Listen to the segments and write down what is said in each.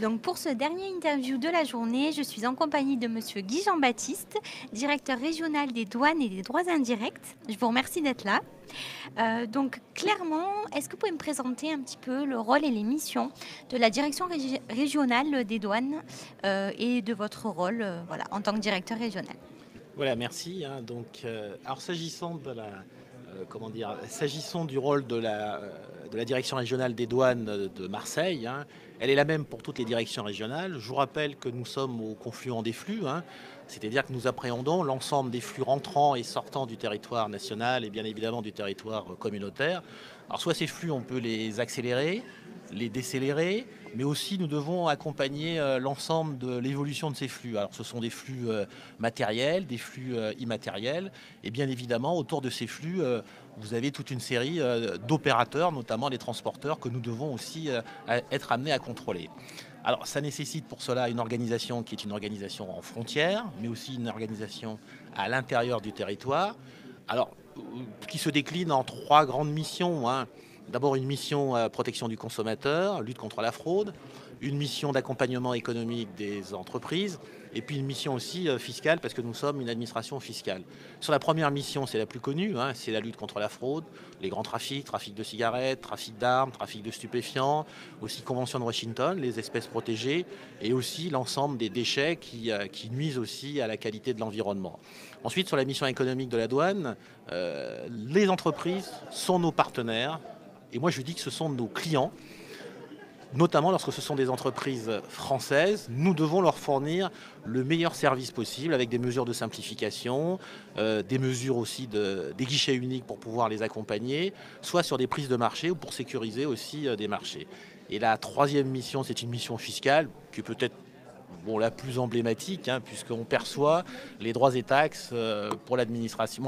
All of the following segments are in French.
Donc pour ce dernier interview de la journée, je suis en compagnie de Monsieur Guy Jean-Baptiste, directeur régional des douanes et des droits indirects. Je vous remercie d'être là. Donc clairement, est-ce que vous pouvez me présenter un petit peu le rôle et les missions de la direction régionale des douanes et de votre rôle voilà, en tant que directeur régional? Voilà, merci, hein. Alors s'agissant s'agissant du rôle de la direction régionale des douanes de Marseille, hein, elle est la même pour toutes les directions régionales. Je vous rappelle que nous sommes au confluent des flux, hein, c'est-à-dire que nous appréhendons l'ensemble des flux rentrants et sortants du territoire national et bien évidemment du territoire communautaire. Alors soit ces flux, on peut les accélérer, les décélérer, mais aussi nous devons accompagner l'ensemble de l'évolution de ces flux. Alors ce sont des flux matériels, des flux immatériels, et bien évidemment autour de ces flux, vous avez toute une série d'opérateurs, notamment les transporteurs, que nous devons aussi être amenés à contrôler. Alors ça nécessite pour cela une organisation qui est une organisation en frontière, mais aussi une organisation à l'intérieur du territoire. Alors, qui se décline en trois grandes missions, hein. D'abord une mission protection du consommateur, lutte contre la fraude, une mission d'accompagnement économique des entreprises, et puis une mission aussi fiscale, parce que nous sommes une administration fiscale. Sur la première mission, c'est la plus connue, hein, c'est la lutte contre la fraude, les grands trafics, trafic de cigarettes, trafic d'armes, trafic de stupéfiants, aussi Convention de Washington, les espèces protégées, et aussi l'ensemble des déchets qui nuisent aussi à la qualité de l'environnement. Ensuite, sur la mission économique de la douane, les entreprises sont nos partenaires, et moi je dis que ce sont nos clients, notamment lorsque ce sont des entreprises françaises. Nous devons leur fournir le meilleur service possible avec des mesures de simplification, des mesures aussi des guichets uniques pour pouvoir les accompagner, soit sur des prises de marché ou pour sécuriser aussi des marchés. Et la troisième mission, c'est une mission fiscale qui peut être la plus emblématique, hein, puisqu'on perçoit les droits et taxes pour l'administration,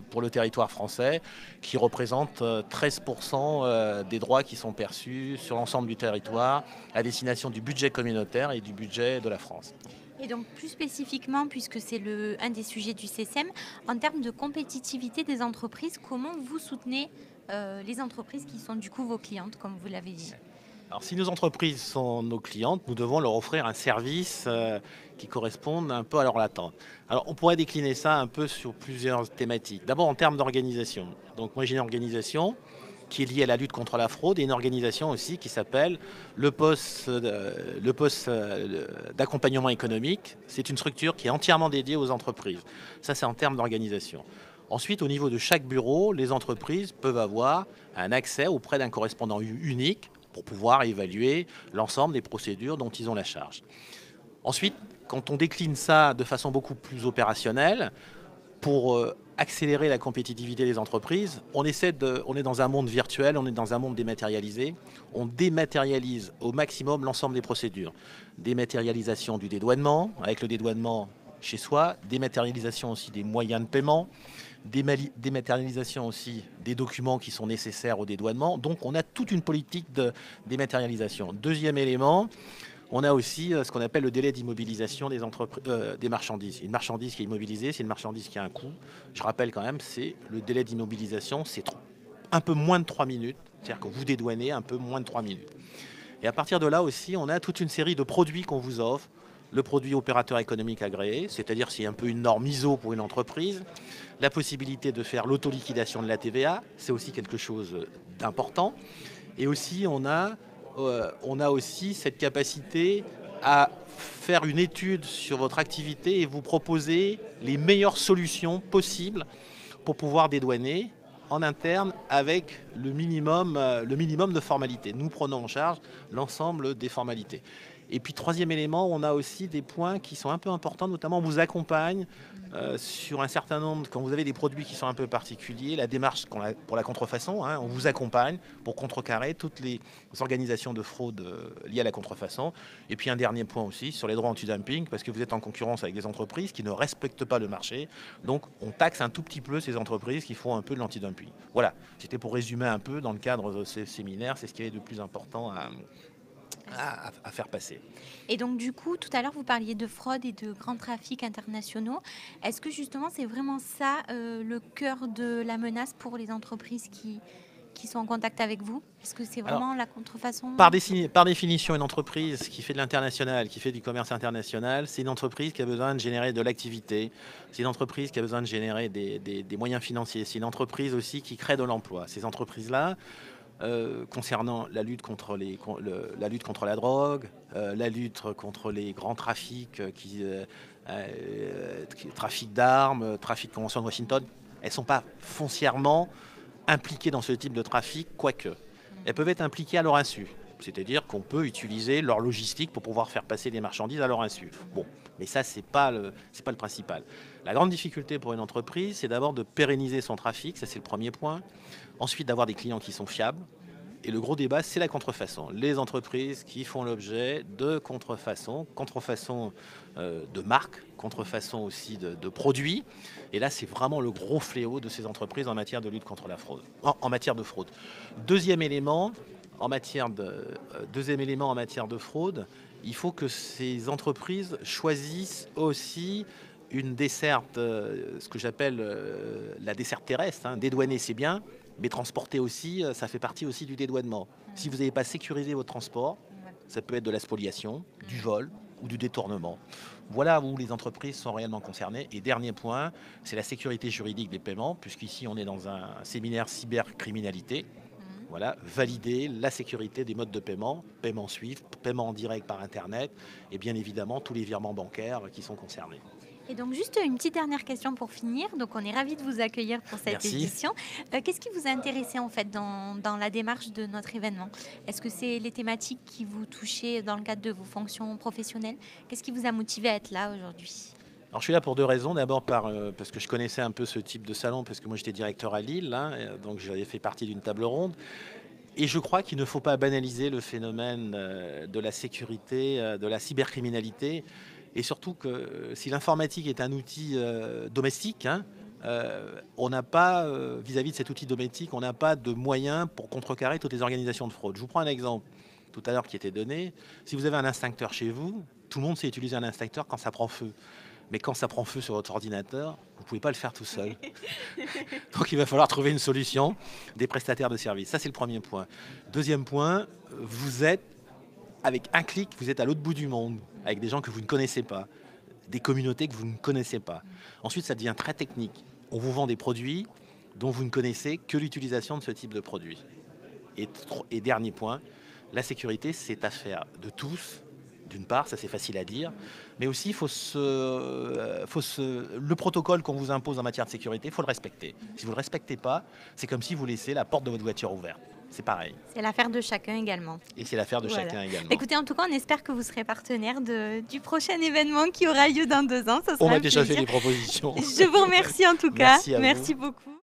pour le territoire français, qui représentent 13% des droits qui sont perçus sur l'ensemble du territoire à destination du budget communautaire et du budget de la France. Et donc plus spécifiquement, puisque c'est un des sujets du CSM, en termes de compétitivité des entreprises, comment vous soutenez les entreprises qui sont du coup vos clientes, comme vous l'avez dit? Alors, si nos entreprises sont nos clientes, nous devons leur offrir un service qui corresponde un peu à leur attente. Alors, on pourrait décliner ça un peu sur plusieurs thématiques. D'abord, en termes d'organisation. Donc, moi, j'ai une organisation qui est liée à la lutte contre la fraude et une organisation aussi qui s'appelle le poste d'accompagnement économique. C'est une structure qui est entièrement dédiée aux entreprises. Ça, c'est en termes d'organisation. Ensuite, au niveau de chaque bureau, les entreprises peuvent avoir un accès auprès d'un correspondant unique pour pouvoir évaluer l'ensemble des procédures dont ils ont la charge. Ensuite, quand on décline ça de façon beaucoup plus opérationnelle, pour accélérer la compétitivité des entreprises, on est dans un monde virtuel, on est dans un monde dématérialisé. On dématérialise au maximum l'ensemble des procédures. Dématérialisation du dédouanement, avec le dédouanement chez soi, dématérialisation aussi des moyens de paiement, dématérialisation aussi des documents qui sont nécessaires au dédouanement. Donc on a toute une politique de dématérialisation. Deuxième élément, on a aussi ce qu'on appelle le délai d'immobilisation des marchandises. Une marchandise qui est immobilisée, c'est une marchandise qui a un coût. Je rappelle quand même, c'est le délai d'immobilisation, c'est un peu moins de 3 minutes. C'est-à-dire que vous dédouanez un peu moins de 3 minutes. Et à partir de là aussi, on a toute une série de produits qu'on vous offre. Le produit opérateur économique agréé, c'est-à-dire c'est un peu une norme ISO pour une entreprise. La possibilité de faire l'autoliquidation de la TVA, c'est aussi quelque chose d'important. Et aussi, on a aussi cette capacité à faire une étude sur votre activité et vous proposer les meilleures solutions possibles pour pouvoir dédouaner en interne avec le minimum de formalités. Nous prenons en charge l'ensemble des formalités. Et puis troisième élément, on a aussi des points qui sont un peu importants, notamment on vous accompagne sur un certain nombre, quand vous avez des produits qui sont un peu particuliers, la démarche pour la contrefaçon, hein, on vous accompagne pour contrecarrer toutes les organisations de fraude liées à la contrefaçon. Et puis un dernier point aussi sur les droits anti-dumping, parce que vous êtes en concurrence avec des entreprises qui ne respectent pas le marché. Donc on taxe un tout petit peu ces entreprises qui font un peu de l'anti-dumping. Voilà, c'était pour résumer un peu dans le cadre de ces séminaires, c'est ce qui est le plus important à faire passer. Et donc du coup, tout à l'heure, vous parliez de fraude et de grands trafics internationaux. Est-ce que justement, c'est vraiment ça le cœur de la menace pour les entreprises qui sont en contact avec vous? Est-ce que c'est Alors, vraiment la contrefaçon? par définition, une entreprise qui fait de l'international, qui fait du commerce international, c'est une entreprise qui a besoin de générer de l'activité, c'est une entreprise qui a besoin de générer des moyens financiers, c'est une entreprise aussi qui crée de l'emploi. Ces entreprises-là, concernant la lutte contre, la lutte contre la drogue, la lutte contre les grands trafics, trafic d'armes, trafic de convention de Washington, elles ne sont pas foncièrement impliquées dans ce type de trafic, quoique. Elles peuvent être impliquées à leur insu. C'est-à-dire qu'on peut utiliser leur logistique pour pouvoir faire passer des marchandises à leur insu. Bon, mais ça, c'est pas le principal. La grande difficulté pour une entreprise, c'est d'abord de pérenniser son trafic, ça c'est le premier point. Ensuite, d'avoir des clients qui sont fiables. Et le gros débat, c'est la contrefaçon. Les entreprises qui font l'objet de contrefaçon de marques, contrefaçon aussi de produits. Et là, c'est vraiment le gros fléau de ces entreprises en matière de lutte contre la fraude, en matière de fraude. Deuxième élément en matière de fraude, il faut que ces entreprises choisissent aussi une desserte, ce que j'appelle la desserte terrestre. Hein. Dédouaner, c'est bien, mais transporter aussi, ça fait partie aussi du dédouanement. Si vous n'avez pas sécurisé votre transport, ça peut être de la spoliation, du vol ou du détournement. Voilà où les entreprises sont réellement concernées. Et dernier point, c'est la sécurité juridique des paiements, puisqu'ici on est dans un séminaire cybercriminalité. Voilà, valider la sécurité des modes de paiement, paiement SWIFT, paiement en direct par Internet et bien évidemment tous les virements bancaires qui sont concernés. Et donc juste une petite dernière question pour finir. Donc on est ravis de vous accueillir pour cette Merci. édition. Qu'est-ce qui vous a intéressé en fait dans la démarche de notre événement? Est-ce que c'est les thématiques qui vous touchaient dans le cadre de vos fonctions professionnelles? Qu'est-ce qui vous a motivé à être là aujourd'hui? Alors je suis là pour deux raisons. D'abord parce que je connaissais un peu ce type de salon, parce que moi j'étais directeur à Lille, hein, donc j'avais fait partie d'une table ronde. Et je crois qu'il ne faut pas banaliser le phénomène de la sécurité, de la cybercriminalité. Et surtout que si l'informatique est un outil domestique, hein, on n'a pas, vis-à-vis de cet outil domestique, on n'a pas de moyens pour contrecarrer toutes les organisations de fraude. Je vous prends un exemple tout à l'heure qui était donné. Si vous avez un instincteur chez vous, tout le monde sait utiliser un instincteur quand ça prend feu. Mais quand ça prend feu sur votre ordinateur, vous ne pouvez pas le faire tout seul. Donc il va falloir trouver une solution, des prestataires de services. Ça, c'est le premier point. Deuxième point, vous êtes, avec un clic, vous êtes à l'autre bout du monde, avec des gens que vous ne connaissez pas, des communautés que vous ne connaissez pas. Ensuite, ça devient très technique. On vous vend des produits dont vous ne connaissez que l'utilisation de ce type de produit. Et dernier point, la sécurité, c'est affaire de tous. D'une part, ça c'est facile à dire, mais aussi le protocole qu'on vous impose en matière de sécurité, il faut le respecter. Si vous ne le respectez pas, c'est comme si vous laissez la porte de votre voiture ouverte. C'est pareil. C'est l'affaire de chacun également. Et c'est l'affaire de chacun également. Écoutez, en tout cas, on espère que vous serez partenaire du prochain événement qui aura lieu dans 2 ans. On m'a déjà fait des propositions. Je vous remercie en tout cas. Merci à vous. Merci beaucoup.